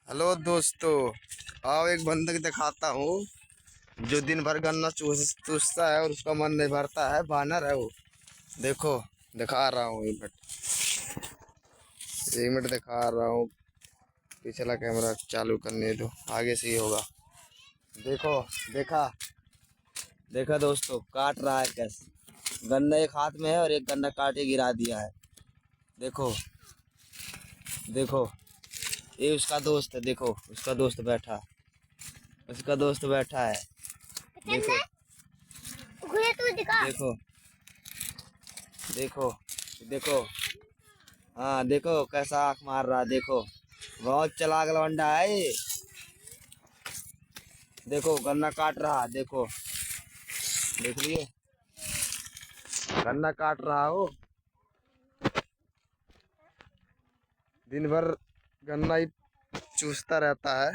Hello दोस्तों। आओ एक बंदक दिखाता हूँ जो दिन भर गन्ना चूसता है और उसका मन नहीं भरता है। बानर है वो। देखो, दिखा रहा हूँ। एक मिनट दिखा रहा हूँ। पिछला कैमरा चालू करने दो, आगे से ही होगा। देखो, देखा देखा दोस्तों, काट रहा है कैसे। गन्ना एक हाथ में है और एक गन्ना काट के गिरा दिया है। देखो देखो, ये उसका दोस्त है। देखो, उसका दोस्त बैठा, उसका दोस्त बैठा है। देखो देखो देखो देखो। हाँ देखो कैसा आंख मार रहा है। देखो, बहुत चालाक लवंडा है ये। देखो गन्ना काट रहा है। देखो, देख लिए, गन्ना काट रहा हो। दिन भर गन्ना ही चूसता रहता है।